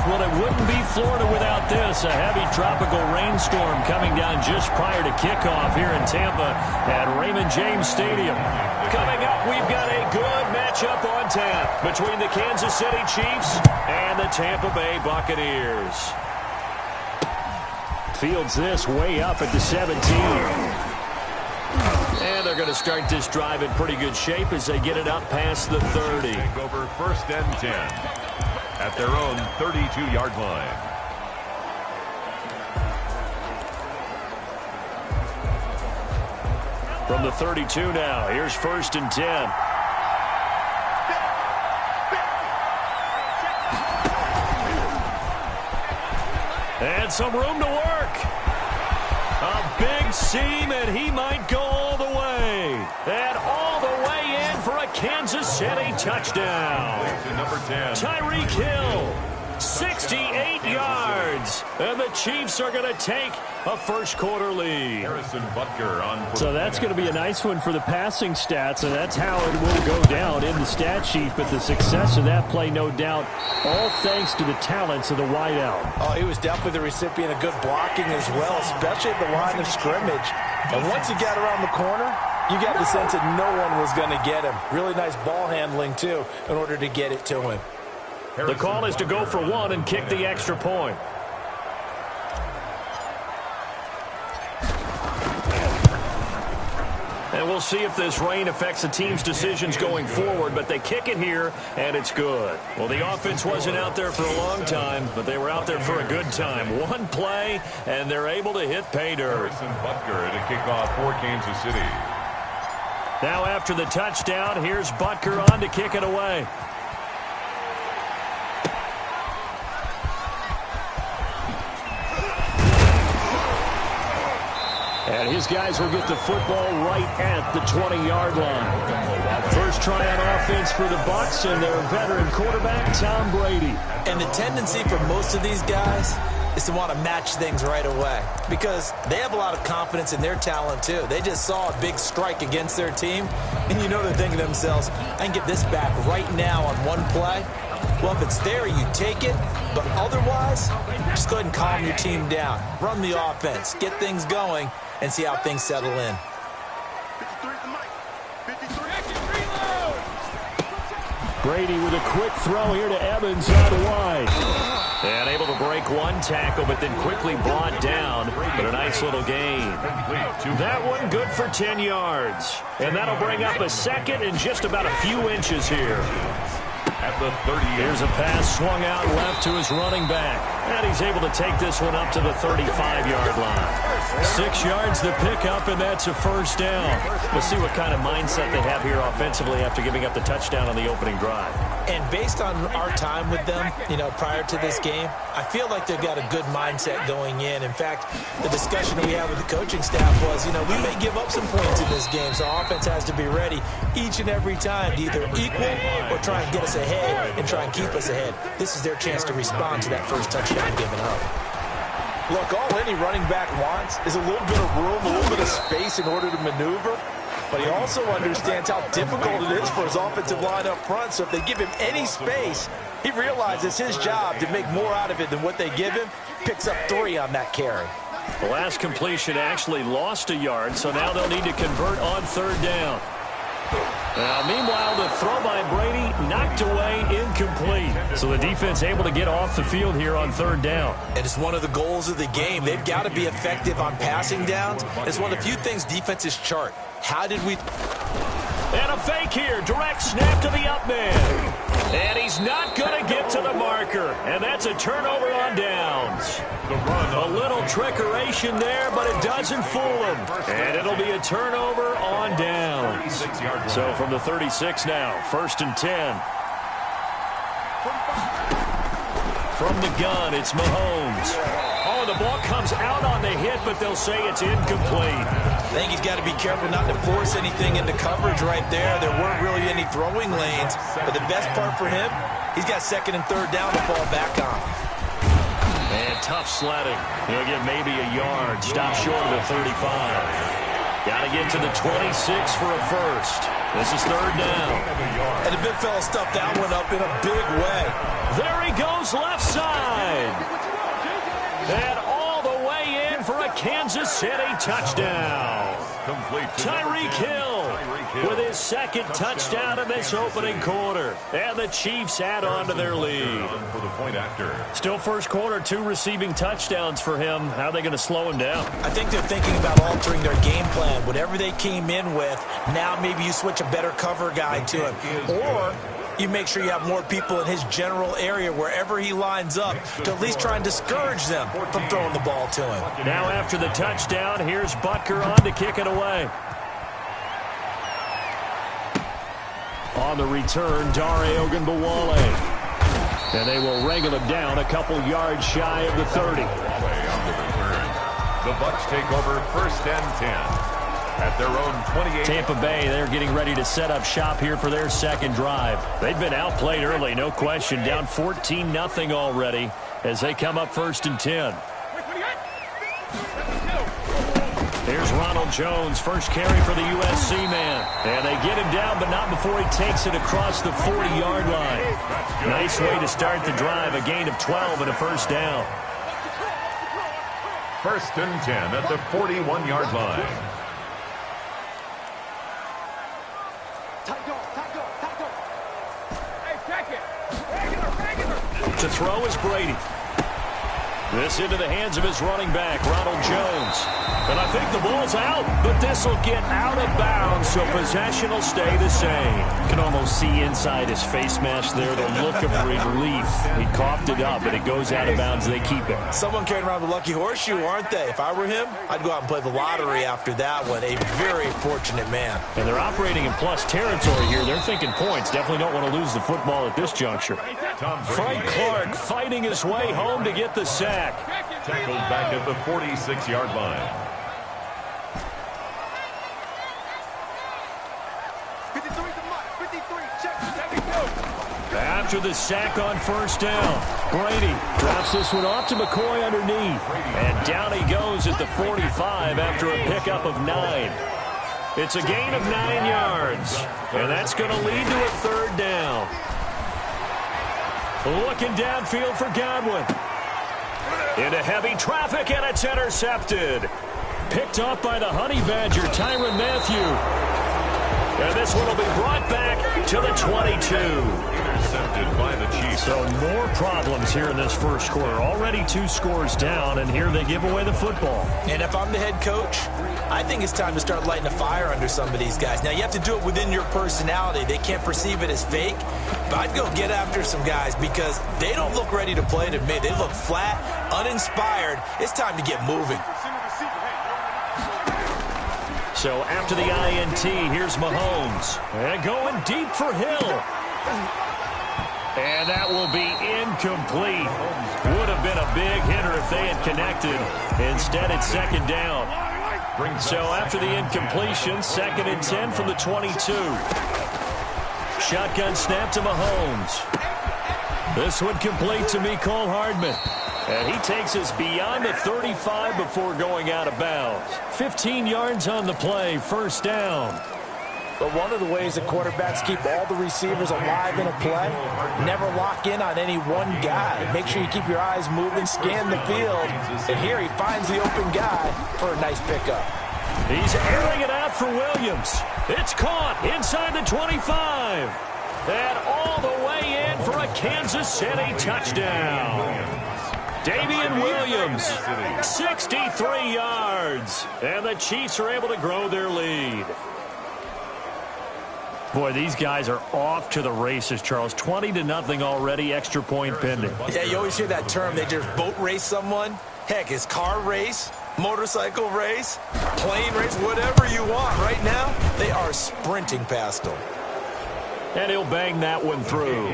Well, it wouldn't be Florida without this. A heavy tropical rainstorm coming down just prior to kickoff here in Tampa at Raymond James Stadium. Coming up, we've got a good matchup on tap between the Kansas City Chiefs and the Tampa Bay Buccaneers. Fields this way up at the 17. And they're going to start this drive in pretty good shape as they get it up past the 30. Take over 1st and 10 at their own 32-yard line. From the 32 now, here's 1st and 10. And some room to work. A big seam, and he might go all the way. And all the way in for a Kansas City touchdown. Number 10. Tyreek Hill, 68 yards. And the Chiefs are going to take a first-quarter lead. Harrison Butker on. So that's going to be a nice one for the passing stats, and that's how it will go down in the stat sheet. But the success of that play, no doubt, all thanks to the talents of the wideout. Oh, he was definitely the recipient of good blocking as well, especially at the line of scrimmage. And once he got around the corner, you got the sense that no one was going to get him. Really nice ball handling, too, in order to get it to him. The call is to go for one and kick the extra point. And we'll see if this rain affects the team's decisions going forward, but they kick it here, and it's good. Well, the offense wasn't out there for a long time, but they were out there for a good time. One play, and they're able to hit pay dirt. Harrison Butker to kick off for Kansas City. Now after the touchdown, here's Butker on to kick it away. And his guys will get the football right at the 20-yard line. First try on offense for the Bucs and their veteran quarterback, Tom Brady. And the tendency for most of these guys is to want to match things right away because they have a lot of confidence in their talent, too. They just saw a big strike against their team, and you know they're thinking to themselves, I can get this back right now on one play. Well, if it's there, you take it. But otherwise, just go ahead and calm your team down. Run the offense. Get things going and see how things settle in. Brady with a quick throw here to Evans out wide. And able to break one tackle, but then quickly brought down. But a nice little gain. That one good for 10 yards. And that'll bring up a second and just about a few inches here. At the 30. Here's a pass swung out left to his running back. And he's able to take this one up to the 35-yard line. 6 yards the pickup, and that's a first down. We'll see what kind of mindset they have here offensively after giving up the touchdown on the opening drive. And based on our time with them, prior to this game, I feel like they've got a good mindset going in. In fact, the discussion that we had with the coaching staff was, we may give up some points in this game, so our offense has to be ready each and every time to either equal or try and get us ahead and try and keep us ahead. This is their chance to respond to that first touchdown given up. Look, all any running back wants is a little bit of room, a little bit of space in order to maneuver. But he also understands how difficult it is for his offensive line up front. So if they give him any space, he realizes his job to make more out of it than what they give him. Picks up 3 on that carry. The last completion actually lost a yard, so now they'll need to convert on third down. Now, meanwhile, the throw by Brady knocked away, incomplete. So the defense able to get off the field here on third down. And it's one of the goals of the game. They've got to be effective on passing downs. It's one of the few things defenses chart. How did we... And a fake here. Direct snap to the up man. And he's not going to get to the marker. And that's a turnover on downs. A little trickeration there, but it doesn't fool him. And it'll be a turnover on downs. So from the 36 now, 1st and 10. From the gun, it's Mahomes. Oh, the ball comes out on the hit, but they'll say it's incomplete. I think he's got to be careful not to force anything into coverage right there. There weren't really any throwing lanes. But the best part for him, he's got 2nd and 3rd down to fall back on. And tough sledding. He'll get maybe a yard. Stop short of the 35. Got to get to the 26 for a first. This is 3rd down. And the big fella stuffed that one up in a big way. There he goes left side. Kansas City touchdown. Tyreek Hill with his second touchdown in this opening quarter. And the Chiefs add on to their lead. For the point after. Still first quarter, 2 receiving touchdowns for him. How are they going to slow him down? I think they're thinking about altering their game plan. Whatever they came in with, now maybe you switch a better cover guy to him. Or you make sure you have more people in his general area wherever he lines up to at least try and discourage them from throwing the ball to him. Now after the touchdown, here's Butker on to kick it away. On the return, Dare Ogunbowale. And they will wrangle him down a couple yards shy of the 30. On the return. The Bucs take over 1st and 10. At their own 28. Tampa Bay, they're getting ready to set up shop here for their second drive. They've been outplayed early, no question. Down 14-0 already as they come up 1st and 10. Here's Ronald Jones, first carry for the USC man. And they get him down, but not before he takes it across the 40-yard line. Nice way to start the drive, a gain of 12 and a first down. 1st and 10 at the 41-yard line. To throw is Brady. This into the hands of his running back, Ronald Jones. And I think the ball's out, but this will get out of bounds, so possession will stay the same. You can almost see inside his face mask there the look of relief. He coughed it up, and it goes out of bounds. They keep it. Someone carrying around the lucky horseshoe, aren't they? If I were him, I'd go out and play the lottery after that one. A very fortunate man. And they're operating in plus territory here. They're thinking points. Definitely don't want to lose the football at this juncture. Frank Clark fighting his way home to get the sack. Tackled back at the 46-yard line. After the sack on first down, Brady drops this one off to McCoy underneath. And down he goes at the 45 after a pickup of 9. It's a gain of 9 yards. And that's going to lead to a 3rd down. Looking downfield for Godwin. Into heavy traffic, and it's intercepted. Picked off by the Honey Badger, Tyrann Mathieu. And this one will be brought back to the 22. Intercepted by the Chiefs. So more problems here in this first quarter. Already 2 scores down, and here they give away the football. And if I'm the head coach, I think it's time to start lighting a fire under some of these guys. Now, you have to do it within your personality. They can't perceive it as fake. But I'd go get after some guys because they don't look ready to play to me. They look flat, uninspired. It's time to get moving. So after the INT, here's Mahomes. And going deep for Hill. And that will be incomplete. Would have been a big hitter if they had connected. Instead, it's 2nd down. So after the incompletion, 2nd and 10 from the 22. Shotgun snap to Mahomes. This one complete to Mecole Hardman. And he takes us beyond the 35 before going out of bounds. 15 yards on the play, 1st down. But one of the ways that quarterbacks keep all the receivers alive in a play, never lock in on any one guy. Make sure you keep your eyes moving, scan the field. And here he finds the open guy for a nice pickup. He's airing it out for Williams. It's caught inside the 25. And all the way in for a Kansas City touchdown. Damian Williams, 63 yards. And the Chiefs are able to grow their lead. Boy, these guys are off to the races, Charles. 20-0 already, extra point pending. Yeah, you always hear that term. They just boat race someone. Heck, it's car race, motorcycle race, plane race, whatever you want. Right now, they are sprinting past them. And he'll bang that one through.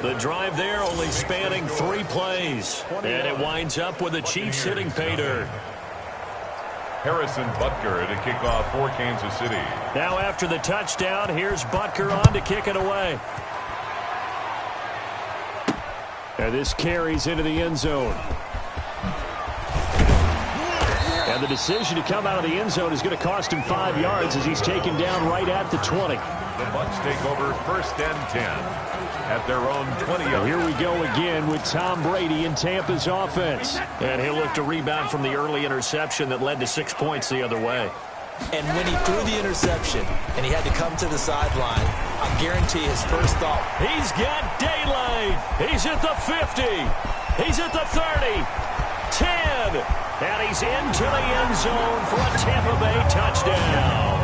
The drive there only spanning 3 plays. And it winds up with the Chiefs hitting pay dirt. Harrison Butker to kick off for Kansas City. Now after the touchdown, here's Butker on to kick it away. And this carries into the end zone. And the decision to come out of the end zone is going to cost him 5 yards as he's taken down right at the 20. The Bucs take over 1st and 10 at their own 20-yard. Here we go again with Tom Brady in Tampa's offense. And he'll look to rebound from the early interception that led to 6 points the other way. And when he threw the interception and he had to come to the sideline, I guarantee his first thought. He's got daylight. He's at the 50. He's at the 30. 10. And he's into the end zone for a Tampa Bay touchdown.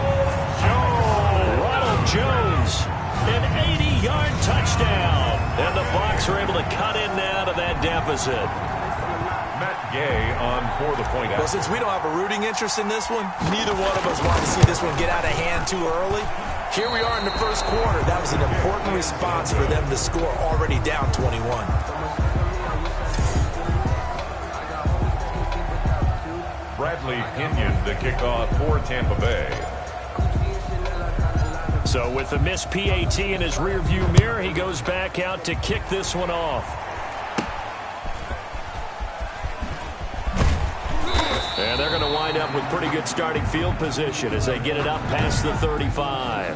Ronald Jones, an 80-yard touchdown. And the Bucs are able to cut in now to that deficit. Matt Gay on for the point. Well, since we don't have a rooting interest in this one, neither one of us want to see this one get out of hand too early. Here we are in the first quarter. That was an important response for them to score already down 21. Bradley Pinion, the kickoff for Tampa Bay. So with the missed PAT in his rearview mirror, he goes back out to kick this one off. And they're going to wind up with pretty good starting field position as they get it up past the 35.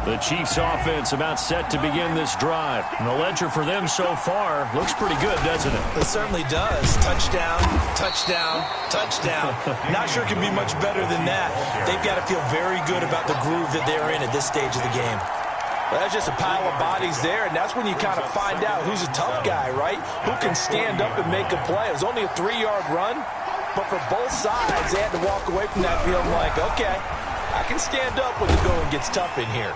The Chiefs offense about set to begin this drive. And the ledger for them so far looks pretty good, doesn't it? It certainly does. Touchdown, touchdown, touchdown. Not sure it can be much better than that. They've got to feel very good about the groove that they're in at this stage of the game. Well, that's just a pile of bodies there, and that's when you kind of find out who's a tough guy, right? Who can stand up and make a play. It was only a 3-yard run, but for both sides, they had to walk away from that field like, okay, I can stand up when the going gets tough in here.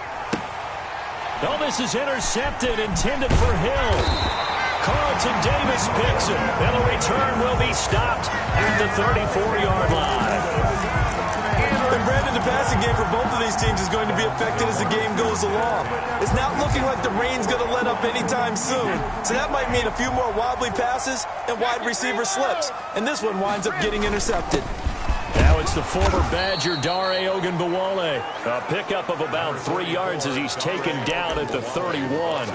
Oh, this is intercepted, intended for Hill. Carlton Davis picks it, and the return will be stopped at the 34-yard line. And Brandon, the passing game for both of these teams is going to be affected as the game goes along. It's not looking like the rain's going to let up anytime soon. So that might mean a few more wobbly passes and wide receiver slips. And this one winds up getting intercepted. Now it's the former Badger Dare Ogunbowale. A pickup of about 3 yards as he's taken down at the 31.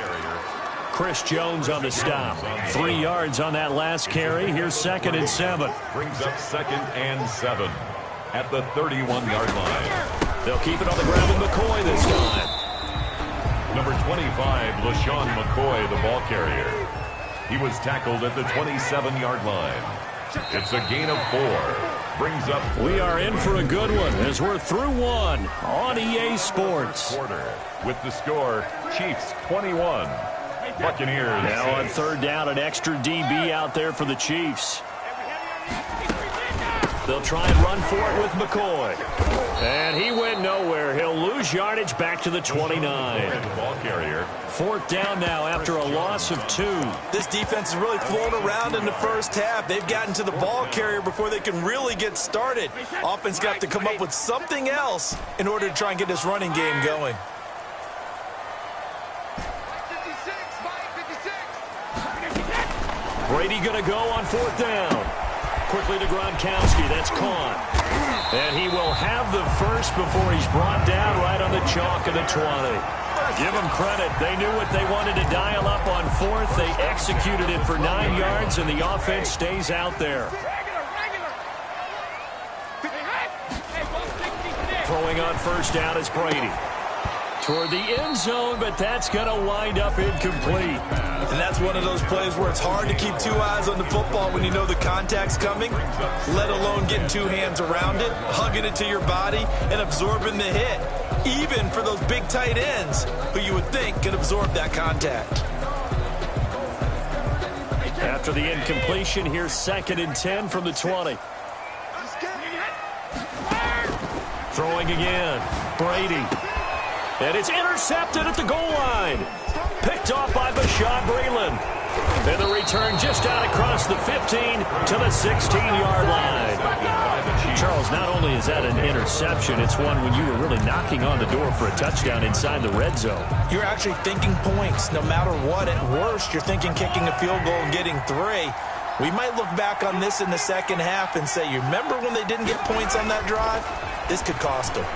Chris Jones on the stop. 3 yards on that last carry. Here's 2nd and 7. Brings up 2nd and 7 at the 31-yard line. They'll keep it on the ground with McCoy this time. Number 25, LaShawn McCoy, the ball carrier. He was tackled at the 27-yard line. It's a gain of 4. Brings up. We are in for a good one as we're through one on EA Sports. With the score, Chiefs 21, Buccaneers. Now on 3rd down, an extra DB out there for the Chiefs. They'll try and run for it with McCoy. And he went nowhere. He'll lose yardage back to the 29. Ball carrier. 4th down now after a loss of 2. This defense is really flown around in the first half. They've gotten to the ball carrier before they can really get started. Offense got to come up with something else in order to try and get this running game going. Brady going to go on 4th down. Quickly to Gronkowski. That's caught. And he will have the first before he's brought down right on the chalk of the 20. Give them credit. They knew what they wanted to dial up on 4th. They executed it for 9 yards, and the offense stays out there. Throwing on 1st down is Brady. Toward the end zone, but that's going to wind up incomplete. And that's one of those plays where it's hard to keep 2 eyes on the football when you know the contact's coming, let alone getting 2 hands around it, hugging it to your body, and absorbing the hit. Even for those big tight ends who you would think could absorb that contact. After the incompletion, here's 2nd and 10 from the 20. Throwing again. Brady. And it's intercepted at the goal line. Picked off by Bashaud Breeland. And the return just out across the 15 to the 16-yard line. Charles, not only is that an interception, it's one when you were really knocking on the door for a touchdown inside the red zone. You're actually thinking points no matter what. At worst, you're thinking kicking a field goal and getting 3. We might look back on this in the second half and say, you remember when they didn't get points on that drive? This could cost them.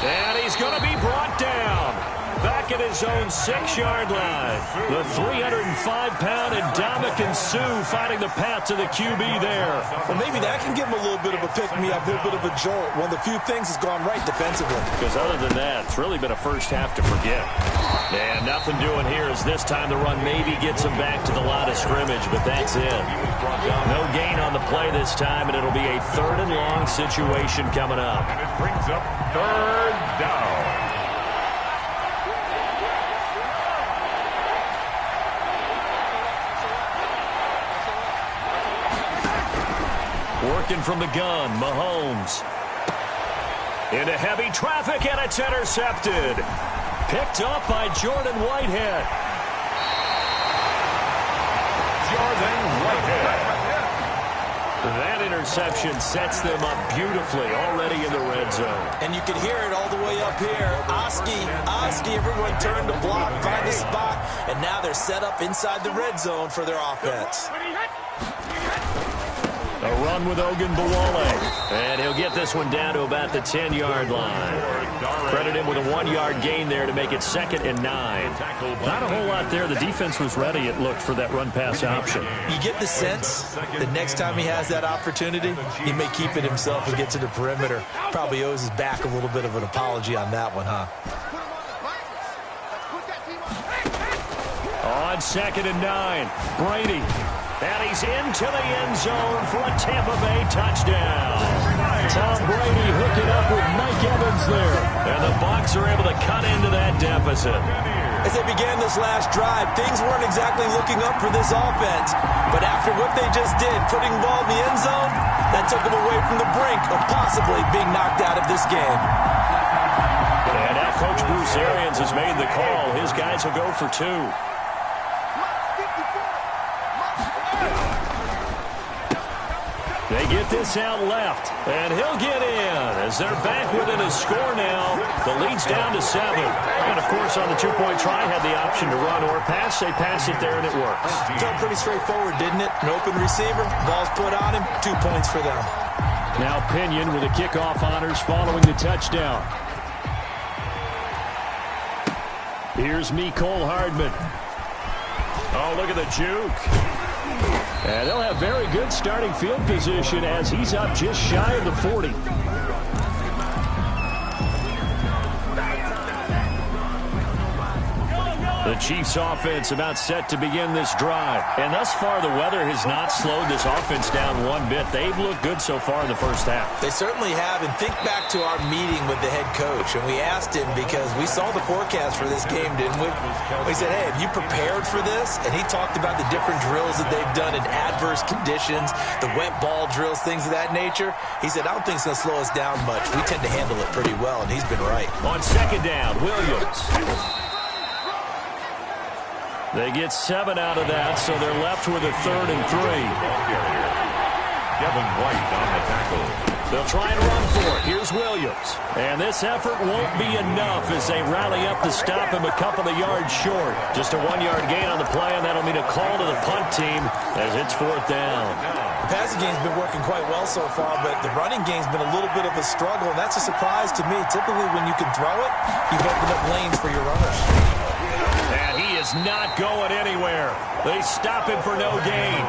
And he's going to be brought down. Back back at his own 6-yard line. The 305-pound Ndamukong Suh finding the path to the QB there. Well, maybe that can give him a little bit of a pick-me-up, a little bit of a jolt. One of the few things has gone right defensively. Because other than that, it's really been a first half to forget. And nothing doing here as this time the run maybe gets him back to the line of scrimmage, but that's it. No gain on the play this time, and it'll be a 3rd and long situation coming up. And it brings up 3rd down. Working from the gun, Mahomes. Into heavy traffic, and it's intercepted. Picked up by Jordan Whitehead. Jordan Whitehead. That interception sets them up beautifully already in the red zone. And you can hear it all the way up here. Oski, everyone turned to block, find a spot, and now they're set up inside the red zone for their offense. A run with Ogunbowale. And he'll get this one down to about the 10-yard line. Credit him with a 1-yard gain there to make it 2nd and 9. Not a whole lot there. The defense was ready, it looked, for that run-pass option. You get the sense that next time he has that opportunity, he may keep it himself and get to the perimeter. Probably owes his back a little bit of an apology on that one, huh? On 2nd and 9, Brady. And he's into the end zone for a Tampa Bay touchdown. Tom Brady hooking up with Mike Evans there. And the Bucs are able to cut into that deficit. As they began this last drive, things weren't exactly looking up for this offense. But after what they just did, putting the ball in the end zone, that took them away from the brink of possibly being knocked out of this game. And now Coach Bruce Arians has made the call. His guys will go for 2. They get this out left, and he'll get in as they're back within a score now. The lead's down to 7. And, of course, on the 2-point try, had the option to run or pass. They pass it there, and it works. Felt pretty straightforward, didn't it? An open receiver, ball's put on him, 2 points for them. Now Pinion with the kickoff honors following the touchdown. Here's Mecole Hardman. Oh, look at the juke. And they'll have very good starting field position as he's up just shy of the 40. The Chiefs offense about set to begin this drive. And thus far, the weather has not slowed this offense down one bit. They've looked good so far in the first half. They certainly have. And think back to our meeting with the head coach. And we asked him because we saw the forecast for this game, didn't we? We said, hey, have you prepared for this? And he talked about the different drills that they've done in adverse conditions, the wet ball drills, things of that nature. He said, I don't think it's going to slow us down much. We tend to handle it pretty well, and he's been right. On 2nd down, Williams. They get 7 out of that, so they're left with a 3rd and 3. Kevin White on the tackle. They'll try and run for it. Here's Williams. And this effort won't be enough as they rally up to stop him a couple of yards short. Just a 1-yard gain on the play, and that'll mean a call to the punt team as it's 4th down. The passing game's been working quite well so far, but the running game's been a little bit of a struggle, and that's a surprise to me. Typically, when you can throw it, you've opened up lanes for your runners. And he is not going anywhere. They stop him for no gain.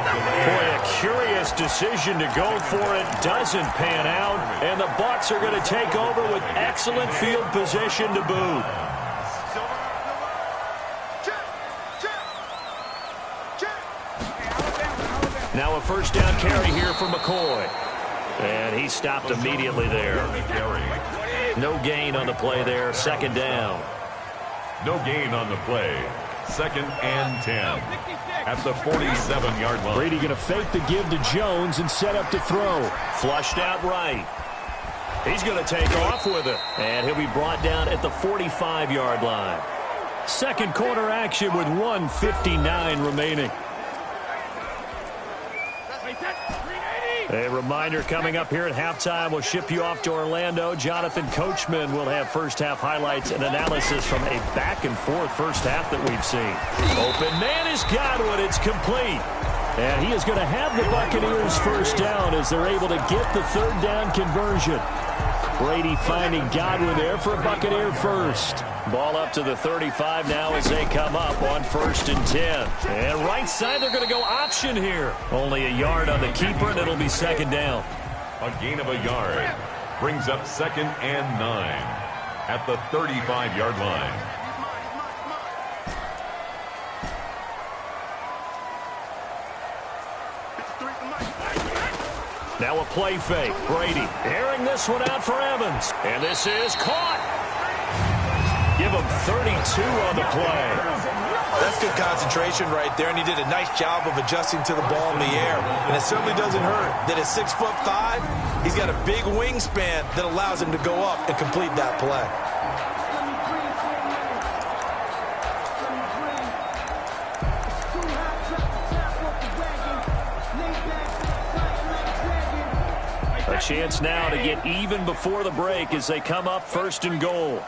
Boy, a curious decision to go for it. Doesn't pan out. And the Bucs are going to take over with excellent field position to boot. Now a 1st down carry here for McCoy. And he stopped immediately there. No gain on the play there. 2nd down. No gain on the play. 2nd and 10 at the 47-yard line. Brady going to fake the give to Jones and set up to throw. Flushed out right. He's going to take off with it. And he'll be brought down at the 45-yard line. 2nd quarter action with 1:59 remaining. A reminder coming up here at halftime. We'll ship you off to Orlando. Jonathan Coachman will have first-half highlights and analysis from a back-and-forth first half that we've seen. Open man is Godwin. It's complete. And he is going to have the Buccaneers first down as they're able to get the 3rd down conversion. Brady finding Godwin there for a Buccaneer first. Ball up to the 35 now as they come up on 1st and 10. And right side, they're going to go option here. Only a yard on the keeper, and it'll be 2nd down. A gain of a yard brings up 2nd and 9 at the 35-yard line. Now a play fake. Brady airing this one out for Evans. And this is caught. Give him 32 on the play. That's good concentration right there, and he did a nice job of adjusting to the ball in the air. And it certainly doesn't hurt that at 6'5", he's got a big wingspan that allows him to go up and complete that play. A chance now to get even before the break as they come up 1st and goal.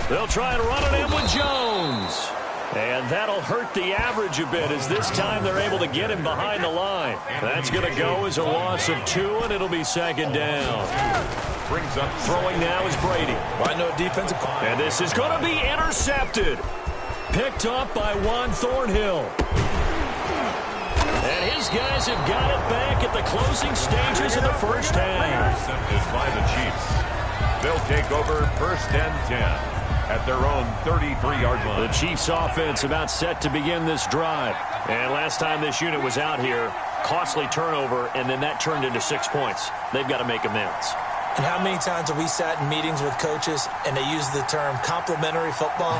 They'll try and run it in with Jones. And that'll hurt the average a bit as this time they're able to get him behind the line. That's going to go as a loss of 2, and it'll be 2nd down. Brings up throwing now is Brady. I know defensive. And this is going to be intercepted. Picked up by Juan Thornhill. And his guys have got it back at the closing stages of the first half. Intercepted by the Chiefs. They'll take over 1st and 10 at their own 33-yard line. The Chiefs offense about set to begin this drive. And last time this unit was out here, costly turnover, and then that turned into 6 points. They've got to make amends. And how many times have we sat in meetings with coaches and they use the term complementary football?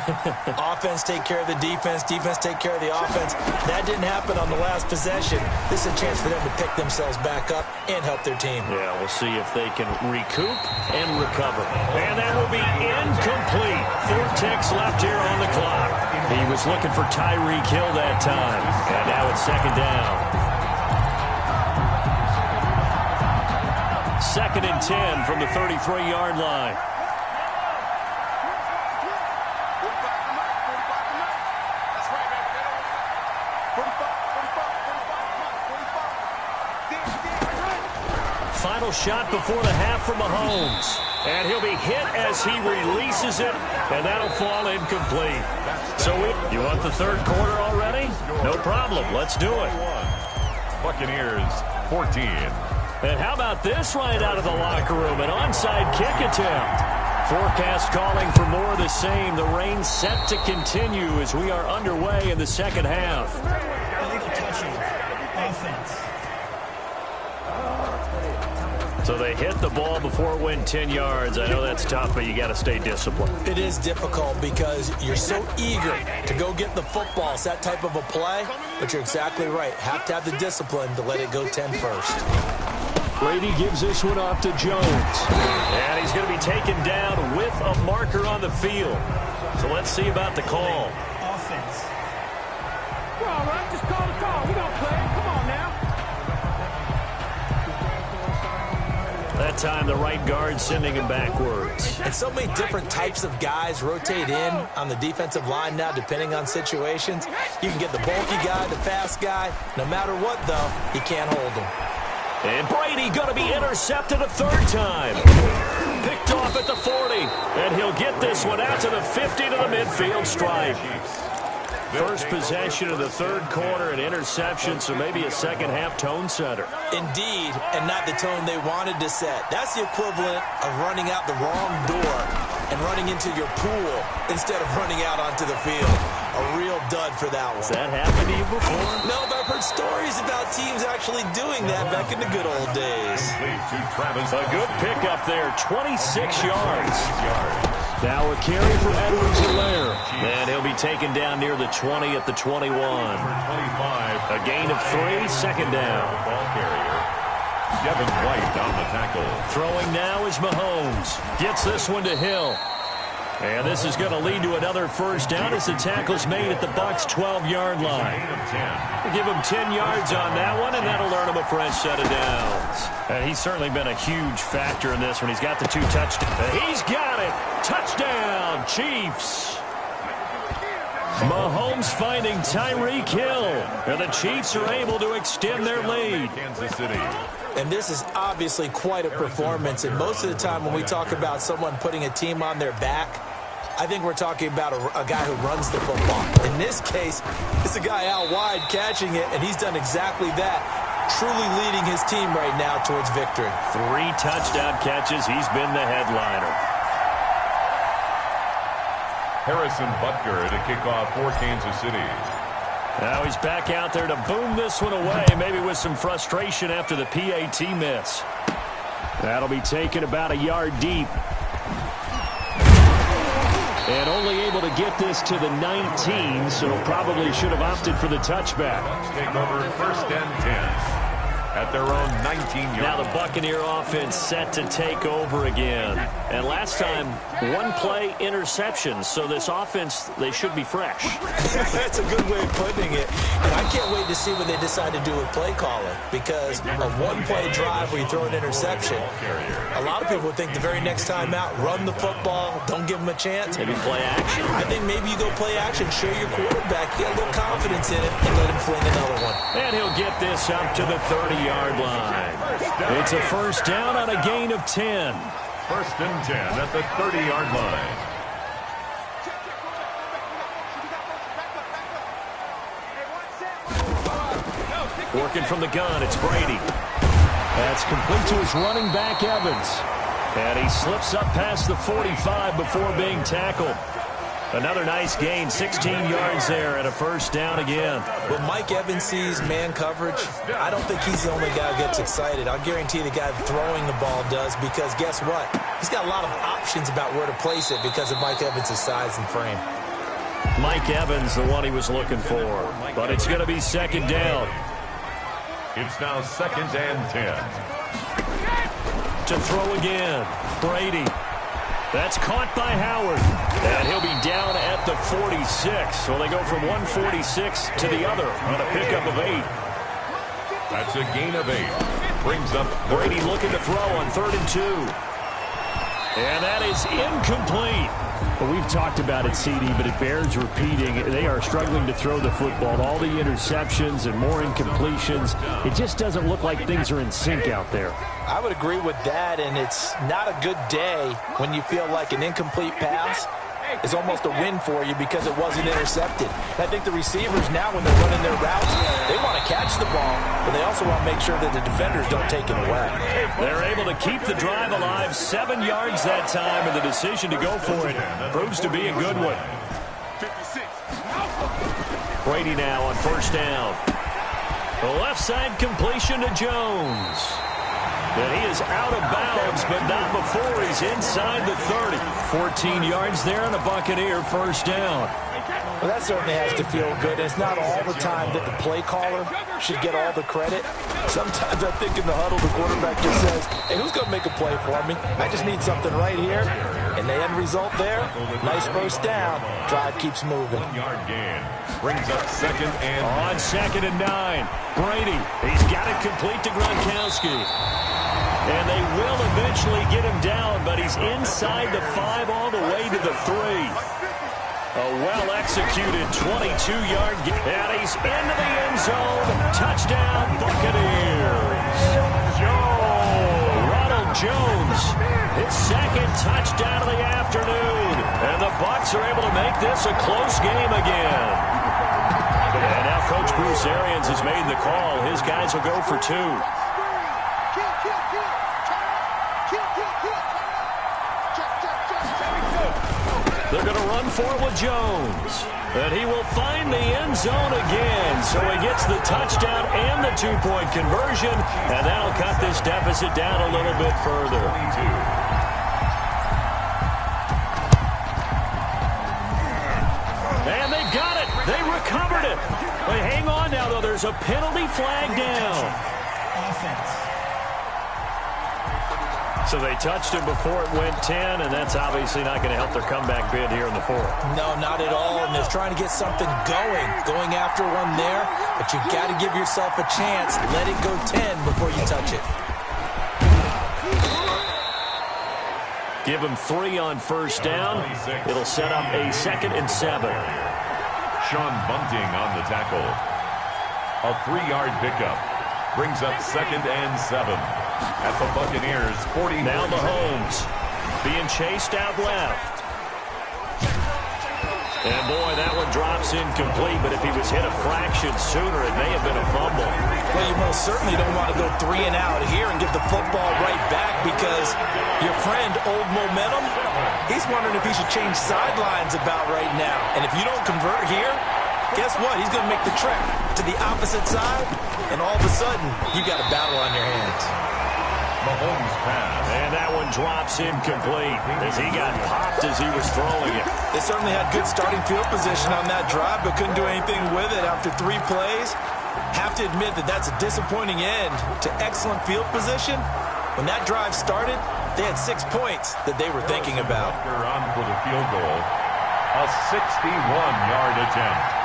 Offense take care of the defense, defense take care of the offense. That didn't happen on the last possession. This is a chance for them to pick themselves back up and help their team. Yeah, we'll see if they can recoup and recover. And that will be incomplete. 4 ticks left here on the clock. He was looking for Tyreek Hill that time. And now it's 2nd down. 2nd and 10 from the 33-yard line. Final shot before the half from Mahomes. And he'll be hit as he releases it, and that'll fall incomplete. So you want the 3rd quarter already? No problem. Let's do it. Buccaneers 14. And how about this right out of the locker room? An onside kick attempt. Forecast calling for more of the same. The rain set to continue as we are underway in the 2nd half. So they hit the ball before it went 10 yards. I know that's tough, but you got to stay disciplined. It is difficult because you're so eager to go get the football. It's that type of a play, but you're exactly right. Have to have the discipline to let it go 10 first. Brady gives this one off to Jones. And he's going to be taken down with a marker on the field. So let's see about the call. Offense. We're all right. Just call the call. We don't play. Come on now. That time the right guard sending him backwards. And so many different types of guys rotate in on the defensive line now depending on situations. You can get the bulky guy, the fast guy. No matter what, though, you can't hold him. And Brady going to be intercepted a 3rd time. Picked off at the 40. And he'll get this one out to the 50 to the midfield stripe. First possession of the 3rd quarter, an interception, so maybe a 2nd half tone setter. Indeed, and not the tone they wanted to set. That's the equivalent of running out the wrong door and running into your pool instead of running out onto the field. A real dud for that one. Has that happened to you before? No, but I've heard stories about teams actually doing that back in the good old days. A good pickup there, 26 yards. Now a carry for Edwards-Helaire. And he'll be taken down near the 20 at the 21. A gain of 3, 2nd down. Ball carrier. Devin White down the tackle. Throwing now is Mahomes. Gets this one to Hill. And this is going to lead to another first down as the tackle's made at the Bucs' 12-yard line. We'll give him 10 yards on that one, and that'll earn him a fresh set of downs. And he's certainly been a huge factor in this one. He's got the 2 touchdowns. He's got it. Touchdown, Chiefs. Mahomes finding Tyreek Hill. And the Chiefs are able to extend their lead. Kansas City. And this is obviously quite a performance. And most of the time when we talk about someone putting a team on their back, I think we're talking about a guy who runs the football. In this case, it's a guy out wide catching it, and he's done exactly that, truly leading his team right now towards victory. 3 touchdown catches. He's been the headliner. Harrison Butker to kick off for Kansas City. Now he's back out there to boom this one away, maybe with some frustration after the PAT miss. That'll be taken about a yard deep. And only able to get this to the 19, so probably should have opted for the touchback. Bucs take over 1st and 10 at their own 19-yard. Now the Buccaneer offense set to take over again. And last time, 1-play interception, so this offense, they should be fresh. That's a good way of putting it. And I can't wait to see what they decide to do with play calling, because a 1-play drive where you throw an interception, a lot of people would think the very next time out, run the football, don't give them a chance. Maybe play action. I think maybe you go play action, show your quarterback, get a little confidence in him, and let him fling another one. And he'll get this up to the 30-yard line. It's a 1st down on a gain of 10. 1st and 10 at the 30-yard line. Working from the gun, it's Brady. That's complete to his running back, Evans. And he slips up past the 45 before being tackled. Another nice gain, 16 yards there, and a 1st down again. When Mike Evans sees man coverage, I don't think he's the only guy who gets excited. I'll guarantee the guy throwing the ball does, because guess what? He's got a lot of options about where to place it because of Mike Evans' size and frame. Mike Evans, the one he was looking for. But it's going to be 2nd down. It's now 2nd and 10. To throw again, Brady. That's caught by Howard. And he'll be down at the 46. So they go from 146 to the other on a pickup of 8. That's a gain of 8. Brings up Brady looking to throw on 3rd and 2. And that is incomplete. Well, we've talked about it, CD, but it bears repeating. They are struggling to throw the football. All the interceptions and more incompletions. It just doesn't look like things are in sync out there. I would agree with that, and it's not a good day when you feel like an incomplete pass is almost a win for you because it wasn't intercepted. And I think the receivers now, when they're running their routes, they want to catch the ball, but they also want to make sure that the defenders don't take it away. They're able to keep the drive alive, 7 yards that time, and the decision to go for it proves to be a good one. Brady now on 1st down. The left side completion to Jones. And he is out of bounds, but not before he's inside the 30. 14 yards there on a Buccaneer 1st down. Well, that certainly has to feel good. It's not all the time that the play caller should get all the credit. Sometimes I think in the huddle, the quarterback just says, hey, who's going to make a play for me? I just need something right here. And the end result there, nice 1st down. Drive keeps moving. 1-yard gain. Brings up 2nd and... On 2nd and 9. Brady, he's got it complete to Gronkowski. And they will eventually get him down, but he's inside the 5 all the way to the 3. A well-executed 22-yard gain. And he's into the end zone. Touchdown, Buccaneers. Ronald Jones, his 2nd touchdown of the afternoon. And the Bucs are able to make this a close game again. And now Coach Bruce Arians has made the call. His guys will go for 2. They're going to run for it with Jones. And he will find the end zone again. So he gets the touchdown and the 2-point conversion. And that'll cut this deficit down a little bit further. And they've got it. They recovered it. But hang on now, though. There's a penalty flag down. So they touched him before it went 10, and that's obviously not going to help their comeback bid here in the 4th. No, not at all, and they're trying to get something going after one there, but you've got to give yourself a chance. Let it go 10 before you touch it. Give him 3 on 1st down. It'll set up a 2nd and 7. LaShawn Bunting on the tackle. A 3-yard pickup brings up 2nd and 7 at the Buccaneers 40. Now Mahomes being chased out left. And, boy, that one drops incomplete, but if he was hit a fraction sooner, it may have been a fumble. Well, you most certainly don't want to go 3 and out here and get the football right back because your friend, Old Momentum, he's wondering if he should change sidelines about right now. And if you don't convert here, guess what? He's going to make the trek to the opposite side, and all of a sudden, you got a battle on your hands. Mahomes pass. And that one drops incomplete as he got popped as he was throwing it. They certainly had good starting field position on that drive, but couldn't do anything with it after 3 plays. Have to admit that that's a disappointing end to excellent field position. When that drive started, they had 6 points that they were thinking about. On for the field goal. A 61-yard attempt.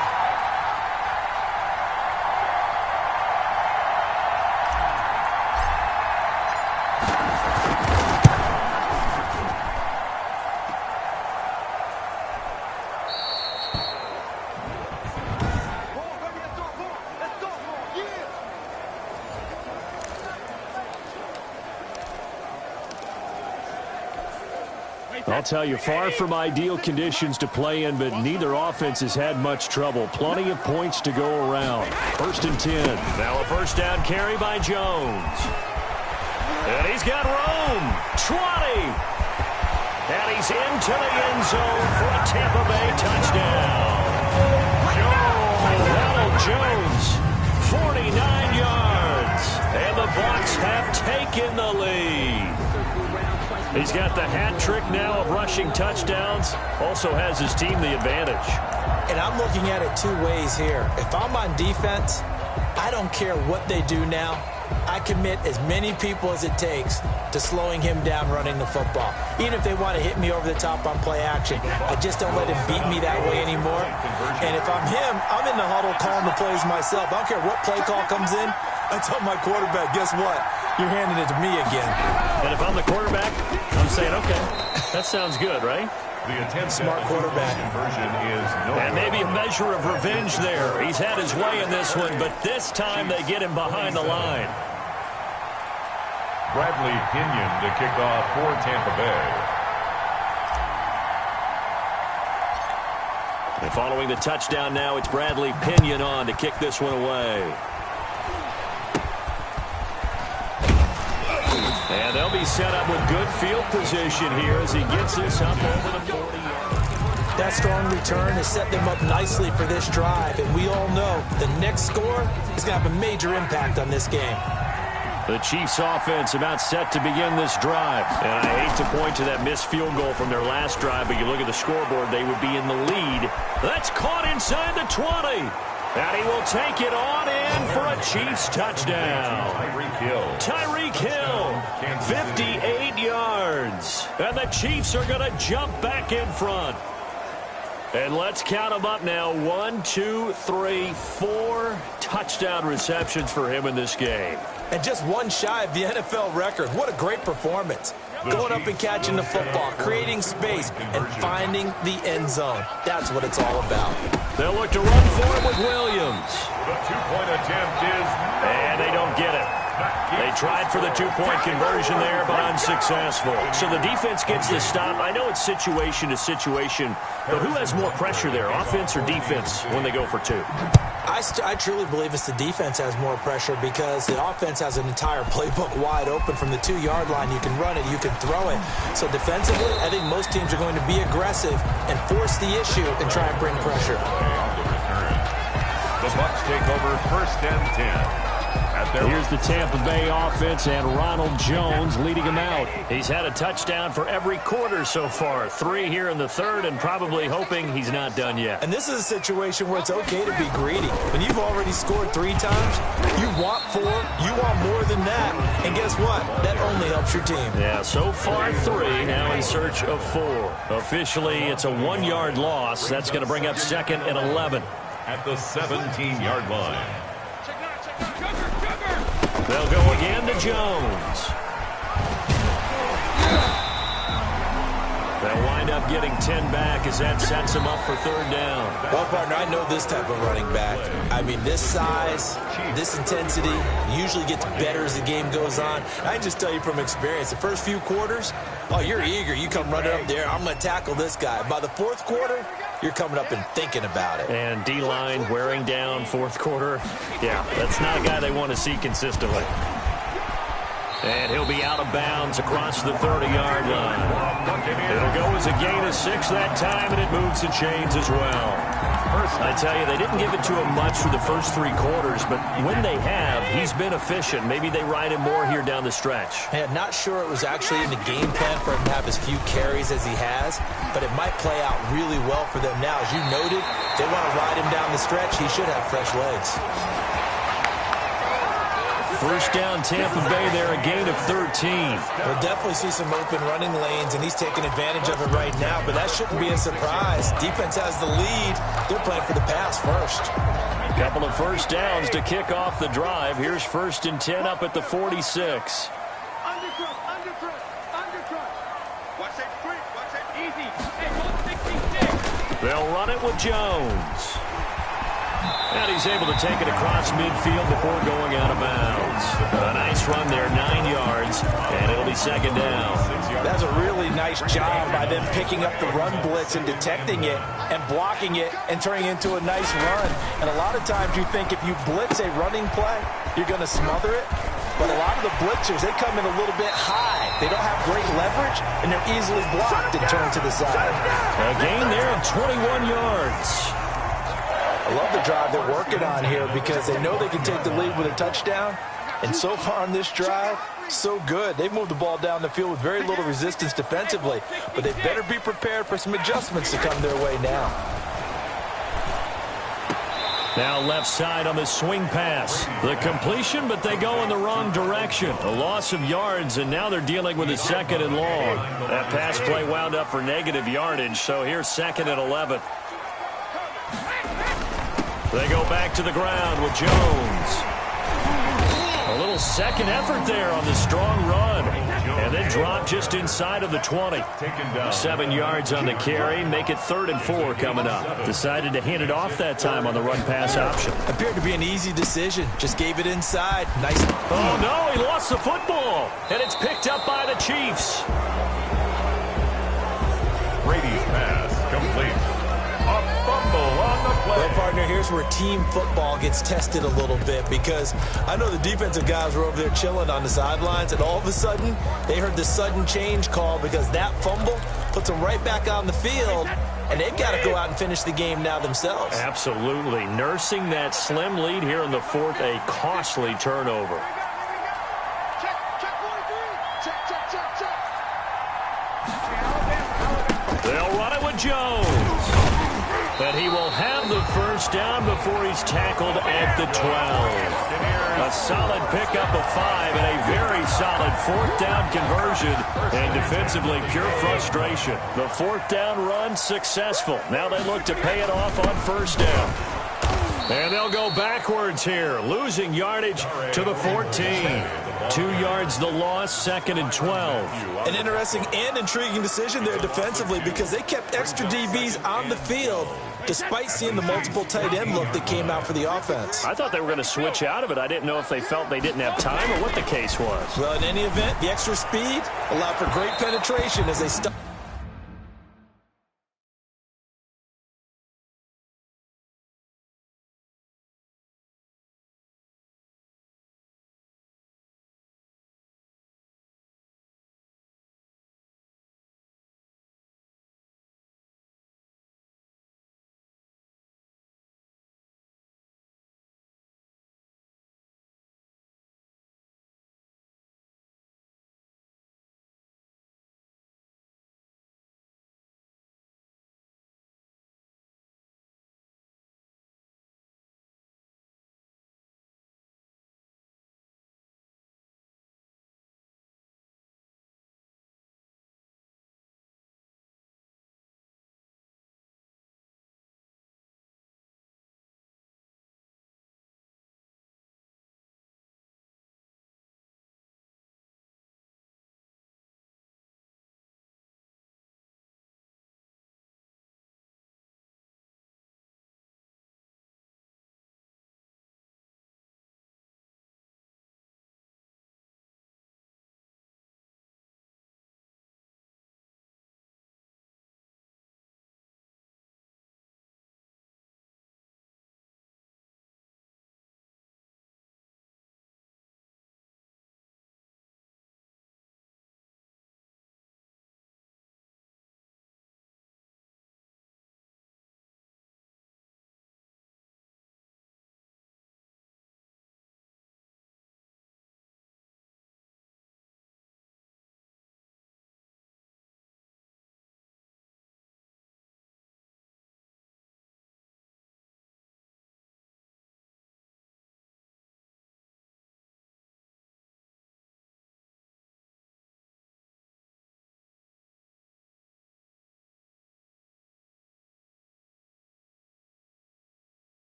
I'll tell you, far from ideal conditions to play in, but neither offense has had much trouble. Plenty of points to go around. 1st and 10. Now a first down carry by Jones. And he's got room. 20. And he's into the end zone for a Tampa Bay touchdown. Ronald Jones, 49 yards. And the Bucs have taken the lead. He's got the hat trick now of rushing touchdowns. Also has his team the advantage. And I'm looking at it 2 ways here. If I'm on defense, I don't care what they do now. I commit as many people as it takes to slowing him down running the football. Even if they want to hit me over the top on play action, I just don't let him beat me that way anymore. And if I'm him, I'm in the huddle calling the plays myself. I don't care what play call comes in. I tell my quarterback, guess what? You're handing it to me again. And if I'm the quarterback, I'm saying, okay, that sounds good, right? The smart quarterback. And maybe a measure of revenge there. He's had his way in this one, but this time they get him behind the line. Bradley Pinion to kick off for Tampa Bay. And following the touchdown now, it's Bradley Pinion on to kick this one away. And they'll be set up with good field position here as he gets this up over the 40-yard. That strong return has set them up nicely for this drive, and we all know the next score is going to have a major impact on this game. The Chiefs offense about set to begin this drive. And I hate to point to that missed field goal from their last drive, but you look at the scoreboard, they would be in the lead. That's caught inside the 20. And he will take it on in for a Chiefs touchdown. Tyreek Hill, 58 yards. And the Chiefs are going to jump back in front. And let's count them up now. 1, 2, 3, 4 touchdown receptions for him in this game. And just one shy of the NFL record. What a great performance. Going up and catching the football, creating space, and finding the end zone. That's what it's all about. They'll look to run for it with Williams. The two-point attempt is... And they don't get it. They tried for the two-point conversion there, but unsuccessful. So the defense gets the stop. I know it's situation to situation, but who has more pressure there, offense or defense, when they go for 2? I truly believe it's the defense has more pressure because the offense has an entire playbook wide open from the 2-yard line. You can run it, you can throw it. So defensively, I think most teams are going to be aggressive and force the issue and try and bring pressure. The Bucs take over 1st and 10. Here's the Tampa Bay offense and Ronald Jones leading him out. He's had a touchdown for every quarter so far. 3 here in the 3rd and probably hoping he's not done yet. And this is a situation where it's okay to be greedy. When you've already scored 3 times, you want 4, you want more than that. And guess what? That only helps your team. Yeah, so far 3, now in search of 4. Officially, it's a 1-yard loss. That's going to bring up 2nd and 11. At the 17-yard line. They'll go again to Jones. They'll wind up getting 10 back as that sets them up for third down. Well, partner, I know this type of running back. I mean, this size, this intensity usually gets better as the game goes on. I can just tell you from experience, the first few quarters, oh, you're eager. You come running up there, I'm going to tackle this guy. By the fourth quarter, you're coming up and thinking about it. And D-line wearing down fourth quarter. Yeah, that's not a guy they want to see consistently. And he'll be out of bounds across the 30-yard line. It'll go as a gain of 6 that time, and it moves the chains as well. I tell you, they didn't give it to him much for the first 3 quarters, but when they have, he's been efficient. Maybe they ride him more here down the stretch. Man, not sure it was actually in the game plan for him to have as few carries as he has, but it might play out really well for them now. As you noted, they want to ride him down the stretch. He should have fresh legs. First down, Tampa Bay there, a gain of 13. We'll definitely see some open running lanes, and he's taking advantage of it right now, but that shouldn't be a surprise. Defense has the lead. They're playing for the pass first. Couple of first downs to kick off the drive. Here's 1st and 10 up at the 46. Undercut. Watch that sprint. Watch that easy. Hey, 166. They'll run it with Jones. And he's able to take it across midfield before going out of bounds. A nice run there, 9 yards, and it'll be 2nd down. That's a really nice job by them picking up the run blitz and detecting it and blocking it and turning it into a nice run. And a lot of times you think if you blitz a running play, you're going to smother it. But a lot of the blitzers, they come in a little bit high. They don't have great leverage, and they're easily blocked and turned to the side. A gain there of 21 yards. I love the drive they're working on here because they know they can take the lead with a touchdown. And so far on this drive, so good. They've moved the ball down the field with very little resistance defensively. But they better be prepared for some adjustments to come their way now. Now left side on the swing pass. The completion, but they go in the wrong direction. A loss of yards, and now they're dealing with a 2nd and long. That pass play wound up for negative yardage, so here's 2nd and 11. They go back to the ground with Jones. A little second effort there on the strong run. And then drop just inside of the 20. 7 yards on the carry. Make it 3rd and 4 coming up. Decided to hand it off that time on the run-pass option. Appeared to be an easy decision. Just gave it inside. Nice. Oh, no, he lost the football. And it's picked up by the Chiefs. Brady's pass complete. A fumble on the play. Well, partner, here's where team football gets tested a little bit because I know the defensive guys were over there chilling on the sidelines, and all of a sudden, they heard the sudden change call because that fumble puts them right back on the field, and they've got to go out and finish the game now themselves. Absolutely. Nursing that slim lead here in the 4th, a costly turnover. They'll run it with Jones. But he will have the first down before he's tackled at the 12. A solid pickup of 5 and a very solid 4th down conversion. And defensively, pure frustration. The 4th down run successful. Now they look to pay it off on 1st down. And they'll go backwards here, losing yardage to the 14. 2 yards the loss, 2nd and 12. An interesting and intriguing decision there defensively because they kept extra DBs on the field despite seeing the multiple tight end look that came out for the offense. I thought they were going to switch out of it. I didn't know if they felt they didn't have time or what the case was. Well, in any event, the extra speed allowed for great penetration as they stopped.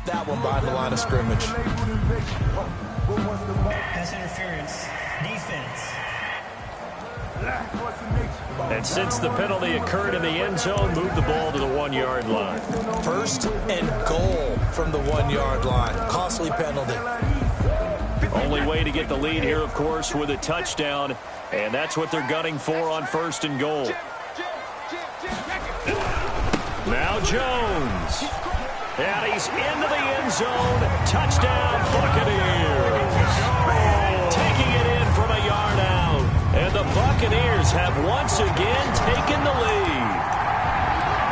That one behind the line of scrimmage. Pass interference. Defense. And since the penalty occurred in the end zone, move the ball to the 1-yard line. First and goal from the 1-yard line. Costly penalty. Only way to get the lead here, of course, with a touchdown. And that's what they're gunning for on first and goal. Now Jones. And he's into the end zone. Touchdown, Buccaneers. Taking it in from a yard out. And the Buccaneers have once again taken the lead.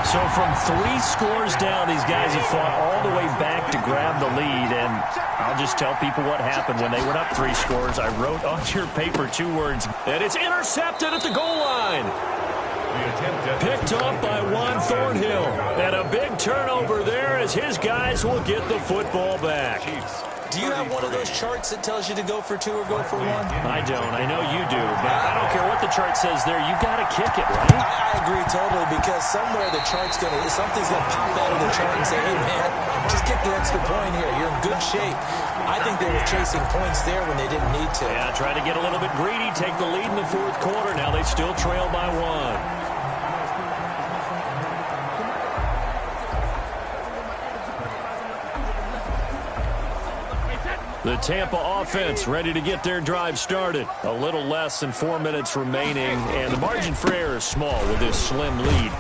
So from 3 scores down, these guys have fought all the way back to grab the lead. And I'll just tell people what happened when they went up 3 scores. I wrote on your paper 2 words. And it's intercepted at the goal line. Picked off by Juan Thornhill. And a big turnover there as his guys will get the football back. Do you have one of those charts that tells you to go for 2 or go for 1? I don't. I know you do. But I don't care what the chart says there. You got to kick it, right? I agree totally, because somewhere the chart's something's going to pop out of the chart and say, hey, man, just kick the extra point here. You're in good shape. I think they were chasing points there when they didn't need to. Yeah, trying to get a little bit greedy, take the lead in the 4th quarter. Now they still trail by 1. The Tampa offense ready to get their drive started. A little less than 4 minutes remaining, and the margin for error is small with this slim lead.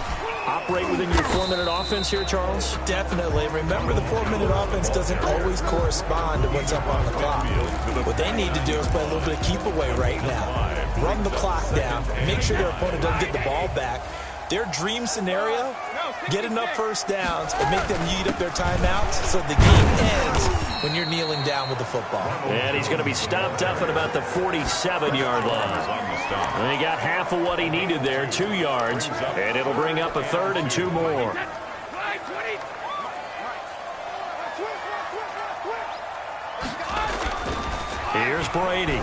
Operate within your 4-minute offense here, Charles? Definitely. Remember, the 4-minute offense doesn't always correspond to what's up on the clock. What they need to do is play a little bit of keep away right now. Run the clock down. Make sure their opponent doesn't get the ball back. Their dream scenario, get enough first downs and make them eat up their timeouts so the game ends when you're kneeling down with the football. And he's going to be stopped up at about the 47-yard line. And he got half of what he needed there, 2 yards, and it'll bring up a 3rd and 2 more. Here's Brady.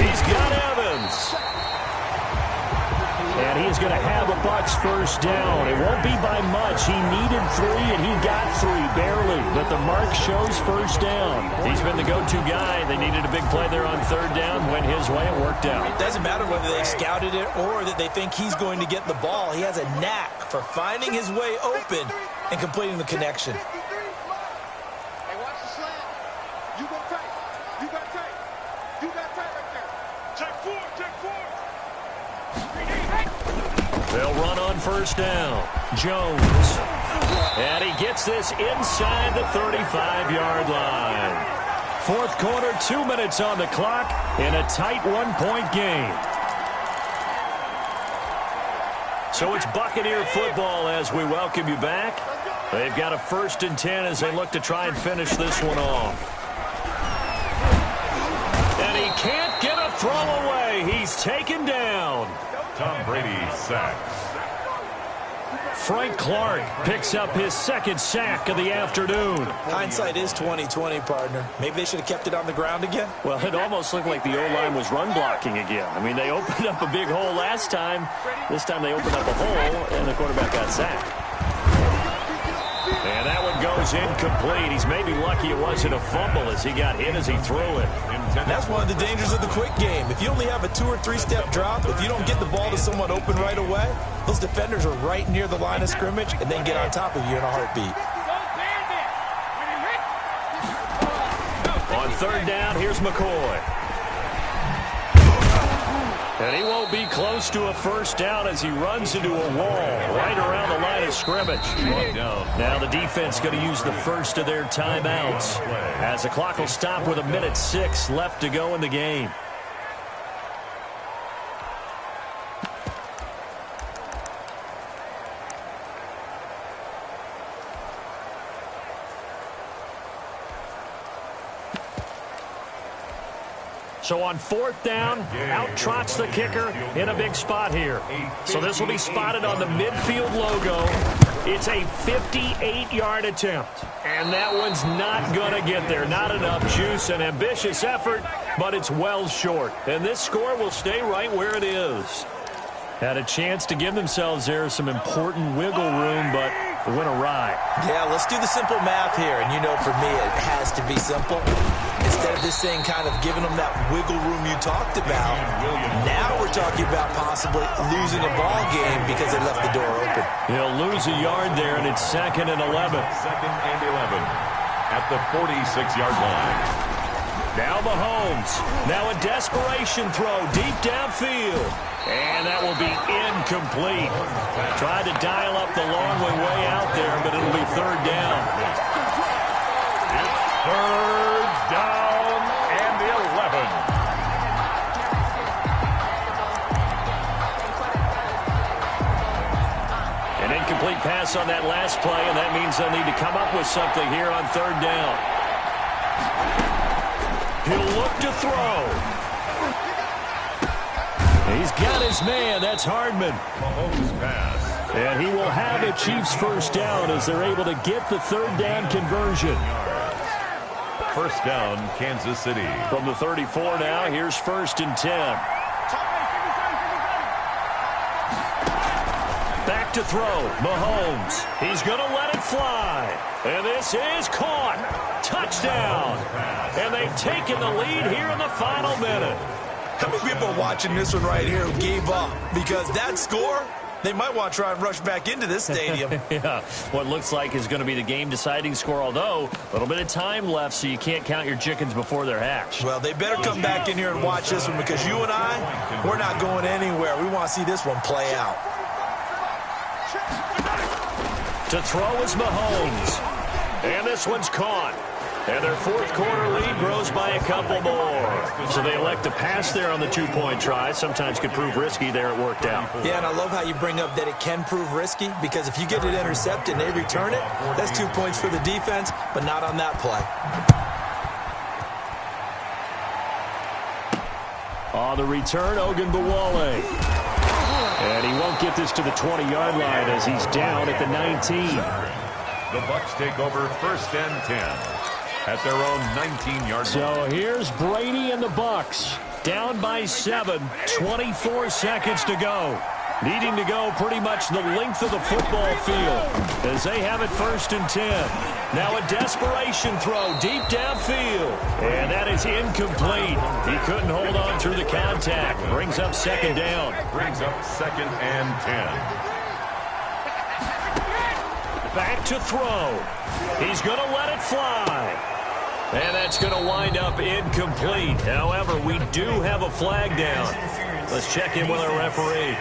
He's got Evans. And he's going to have a Bucs first down. It won't be by much. He needed 3, and he got 3, barely. But the mark shows first down. He's been the go-to guy. They needed a big play there on 3rd down. Went his way. It worked out. It doesn't matter whether they scouted it or that they think he's going to get the ball. He has a knack for finding his way open and completing the connection. Hey, watch the slant. You go tight. You got tight. You got tight right there. Check 4. Check 4. They'll run on first down. Jones. And he gets this inside the 35-yard line. 4th quarter, 2 minutes on the clock in a tight 1-point game. So it's Buccaneer football as we welcome you back. They've got a 1st and 10 as they look to try and finish this one off. And he can't get a throw away. He's taken down. Tom Brady sacks. Frank Clark picks up his 2nd sack of the afternoon. Hindsight is 20/20, partner. Maybe they should have kept it on the ground again. Well, it almost looked like the O-line was run blocking again. I mean, they opened up a big hole last time. This time they opened up a hole, and the quarterback got sacked. And that one goes incomplete. He's maybe lucky it wasn't a fumble as he got hit as he threw it. That's one of the dangers of the quick game. If you only have a 2- or 3-step drop, if you don't get the ball to someone open right away, those defenders are right near the line of scrimmage and then get on top of you in a heartbeat. On 3rd down, here's McCoy. And he won't be close to a first down as he runs into a wall right around the line of scrimmage. Now the defense going to use the first of their timeouts as the clock will stop with 1:06 left to go in the game. So on 4th down, out trots the kicker in a big spot here. So this will be spotted on the midfield logo. It's a 58-yard attempt. And that one's not going to get there. Not enough juice. An ambitious effort, but it's well short. And this score will stay right where it is. Had a chance to give themselves there some important wiggle room, but went awry. Yeah, let's do the simple math here. And you know, for me, it has to be simple. Instead of this thing kind of giving them that wiggle room you talked about, now we're talking about possibly losing a ball game because they left the door open. He'll lose a yard there, and it's 2nd and 11. 2nd and 11 at the 46-yard line. Now Mahomes. Now a desperation throw deep downfield. And that will be incomplete. Tried to dial up the long way out there, but it'll be 3rd down. It's 3rd down and 11. An incomplete pass on that last play, and that means they'll need to come up with something here on 3rd down. He'll look to throw. He's got his man. That's Hardman. Mahomes pass. And he will have a Chiefs 1st down as they're able to get the 3rd down conversion. 1st down, Kansas City. From the 34 now, here's 1st and 10. Back to throw. Mahomes. He's going to let it fly. And this is caught. Touchdown. And they've taken the lead here in the final minute. How many people are watching this one right here who gave up? Because that score, they might want to try and rush back into this stadium. Yeah, what looks like is going to be the game-deciding score, although a little bit of time left, so you can't count your chickens before they're hatched. Well, they better come back in here and watch this one because you and I, we're not going anywhere. We want to see this one play out. To throw is Mahomes. And this one's caught. And their 4th quarter lead grows by a couple more. So they elect to pass there on the 2-point try. Sometimes could prove risky. There it worked out. Yeah, and I love how you bring up that it can prove risky because if you get it intercepted and they return it, that's 2 points for the defense, but not on that play. On the return, Ogunbowale. And he won't get this to the 20-yard line as he's down at the 19. The Bucs take over 1st and 10. At their own 19-yard line. So here's Brady and the Bucs. Down by 7, 24 seconds to go. Needing to go pretty much the length of the football field as they have it 1st and 10. Now a desperation throw deep downfield. And that is incomplete. He couldn't hold on through the contact. Brings up 2nd down. Brings up 2nd and 10. Back to throw. He's going to let it fly. And that's going to wind up incomplete. However, we do have a flag down. Let's check in with our referee.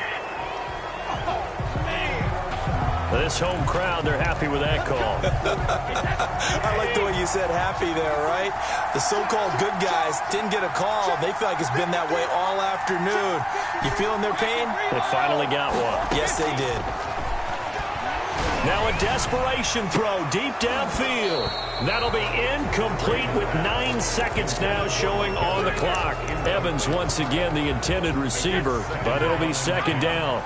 This home crowd, they're happy with that call. I like the way you said happy there, right? The so-called good guys didn't get a call. They feel like it's been that way all afternoon. You feeling their pain? They finally got one. Yes, they did. Now a desperation throw deep downfield. That'll be incomplete with 9 seconds now showing on the clock. Evans once again the intended receiver, but it'll be 2nd down.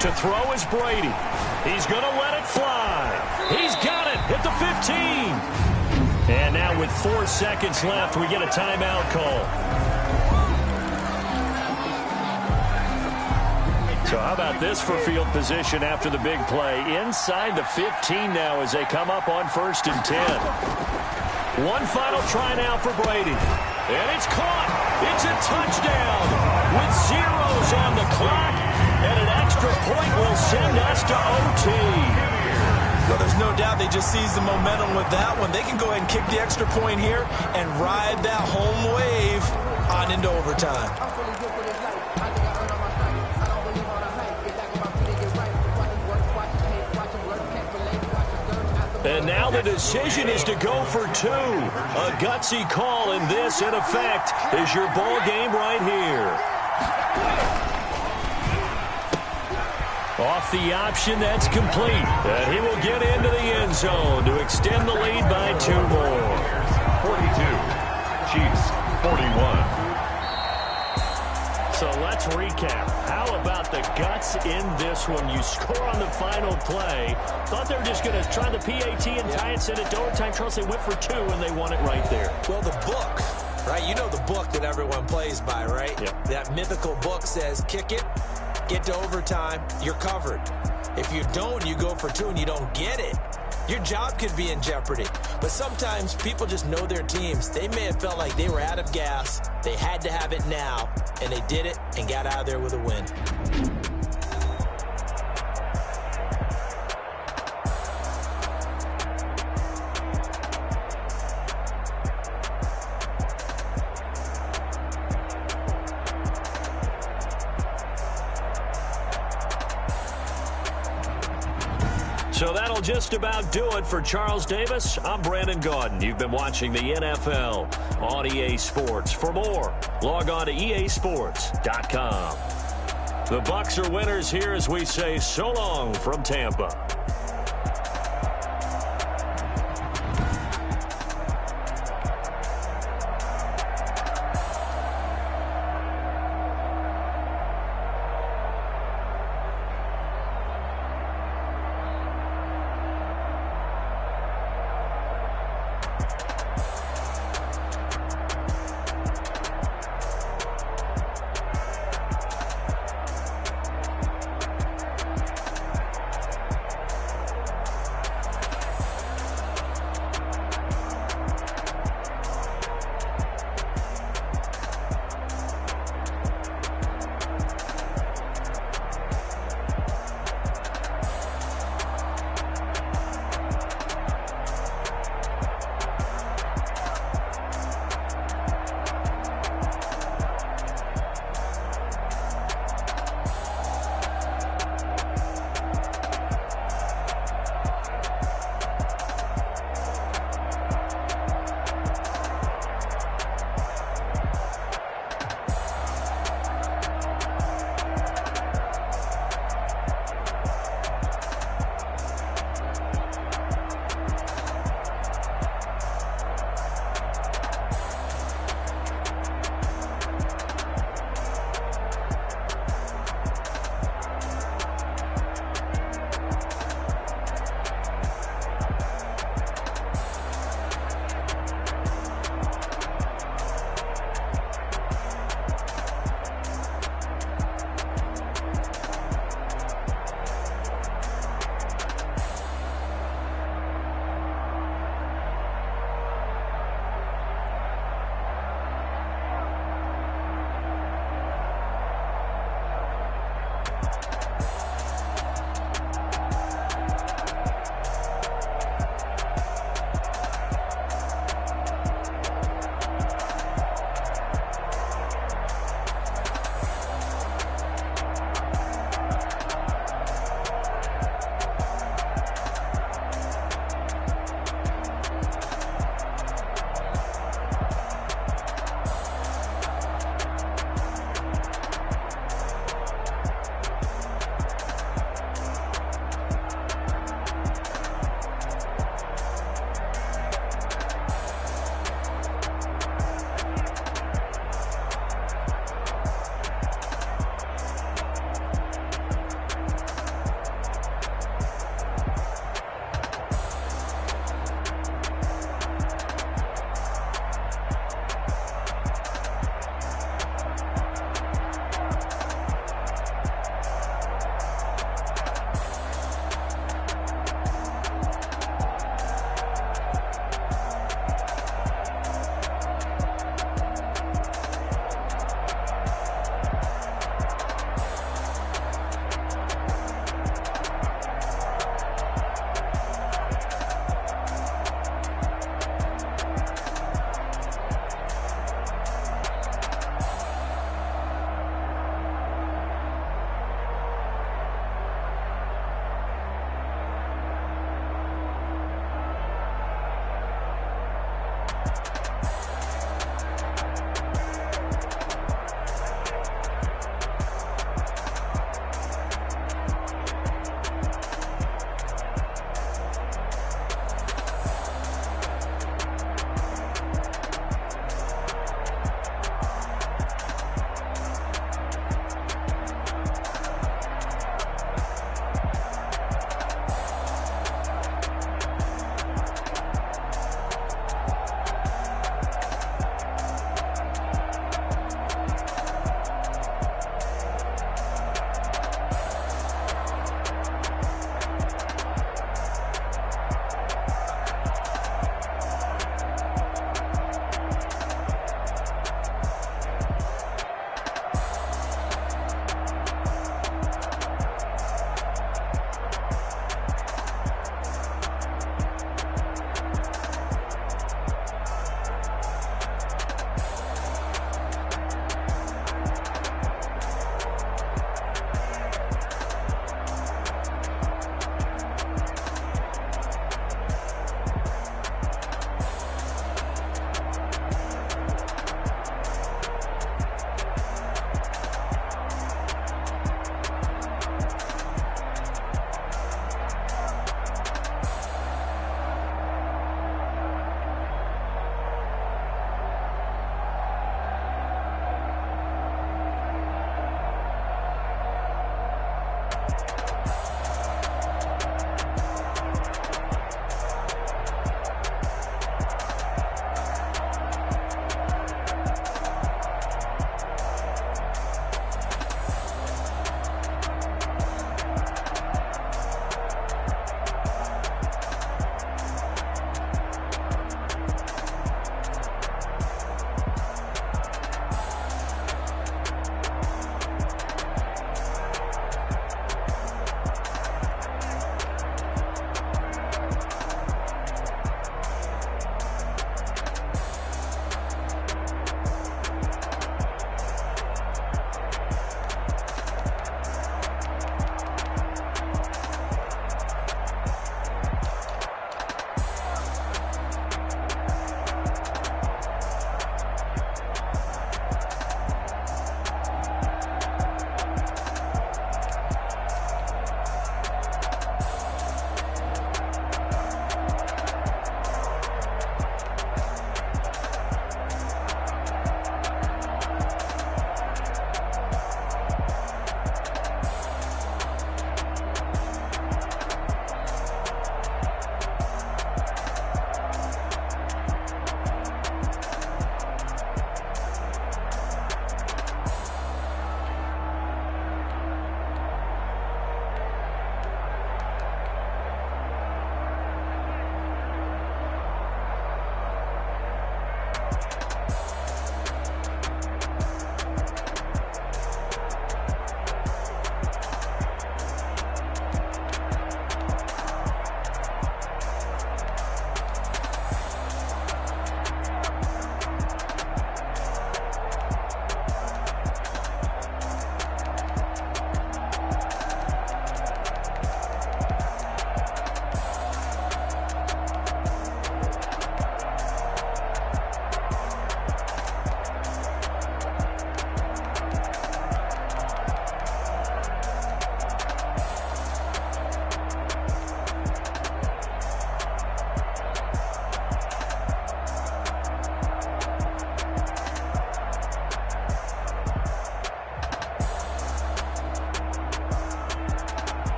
To throw is Brady. He's going to let it fly. He's got it at the 15. And now with 4 seconds left, we get a timeout call. So how about this for field position after the big play? Inside the 15 now as they come up on 1st and 10. One final try now for Brady. And it's caught. It's a touchdown with zeros on the clock. And an extra point will send us to OT. Well, there's no doubt they just seized the momentum with that one. They can go ahead and kick the extra point here and ride that home wave on into overtime. And now the decision is to go for 2. A gutsy call, and this, in effect, is your ball game right here. Off the option, that's complete. And he will get into the end zone to extend the lead by 2 more. 42, Chiefs 41. So let's recap. How about the guts in this one? You score on the final play. Thought they were just going to try the PAT and tie it, send it to overtime. Charles, they went for 2, and they won it right there. Well, the book Right? You know the book that everyone plays by, right? Yep. That mythical book says, kick it, get to overtime, you're covered. If you don't, you go for two and you don't get it, your job could be in jeopardy. But sometimes people just know their teams. They may have felt like they were out of gas. They had to have it now, and they did it and got out of there with a win. So that'll just about do it for Charles Davis. I'm Brandon Gaudin. You've been watching the NFL on EA Sports. For more, log on to easports.com. The Bucs are winners here as we say so long from Tampa.